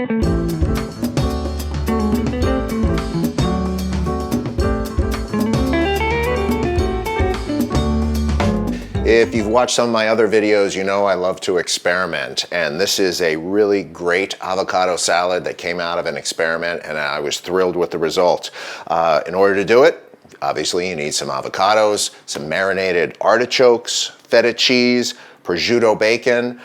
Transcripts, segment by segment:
If you've watched some of my other videos, you know I love to experiment, and this is a really great avocado salad that came out of an experiment, and I was thrilled with the result. In order to do it, obviously you need some avocados, some marinated artichokes, feta cheese, prosciutto bacon,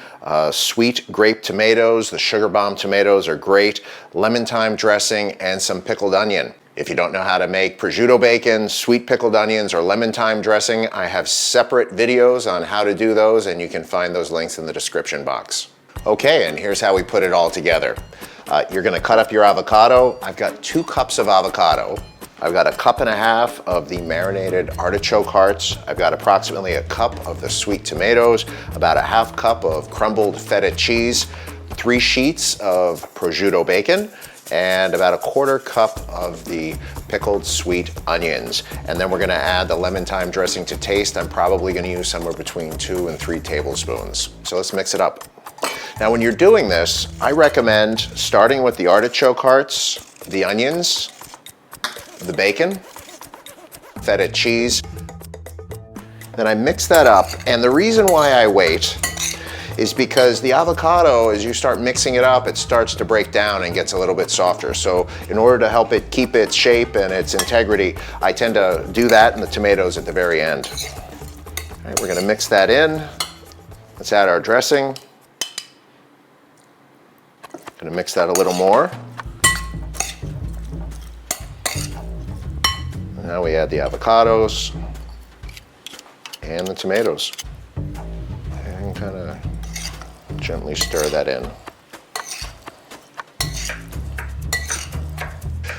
sweet grape tomatoes. The sugar bomb tomatoes are great, lemon thyme dressing, and some pickled onion. If you don't know how to make prosciutto bacon, sweet pickled onions, or lemon thyme dressing, I have separate videos on how to do those, and you can find those links in the description box. Okay, and here's how we put it all together. You're gonna cut up your avocado. I've got 2 cups of avocado. I've got 1.5 cups of the marinated artichoke hearts. I've got approximately 1 cup of the sweet tomatoes, about 1/2 cup of crumbled feta cheese, 3 sheets of prosciutto bacon, and about 1/4 cup of the pickled sweet onions. And then we're gonna add the lemon thyme dressing to taste. I'm probably gonna use somewhere between 2 and 3 tablespoons. So let's mix it up. Now when you're doing this, I recommend starting with the artichoke hearts, the onions, the bacon, feta cheese. Then I mix that up, and the reason why I wait is because the avocado, as you start mixing it up, it starts to break down and gets a little bit softer. So in order to help it keep its shape and its integrity, I tend to do that and the tomatoes at the very end. All right, we're gonna mix that in. Let's add our dressing. Gonna mix that a little more. Now we add the avocados and the tomatoes. And kind of gently stir that in.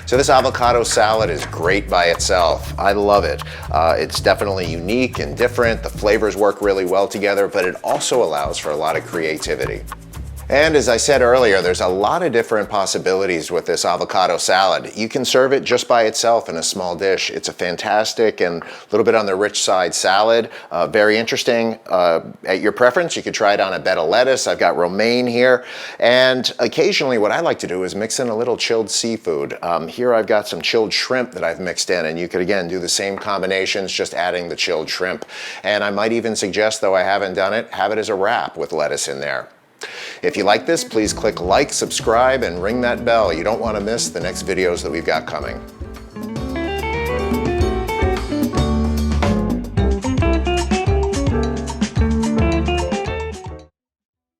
So this avocado salad is great by itself. I love it. It's definitely unique and different. The flavors work really well together, but it also allows for a lot of creativity. And as I said earlier, there's a lot of different possibilities with this avocado salad. You can serve it just by itself in a small dish. It's a fantastic and a little bit on the rich side salad. Very interesting. At your preference, you could try it on a bed of lettuce. I've got romaine here. And occasionally what I like to do is mix in a little chilled seafood. Here I've got some chilled shrimp that I've mixed in, and you could again do the same combinations, just adding the chilled shrimp. And I might even suggest, though I haven't done it, have it as a wrap with lettuce in there. If you like this, please click like, subscribe, and ring that bell. You don't want to miss the next videos that we've got coming.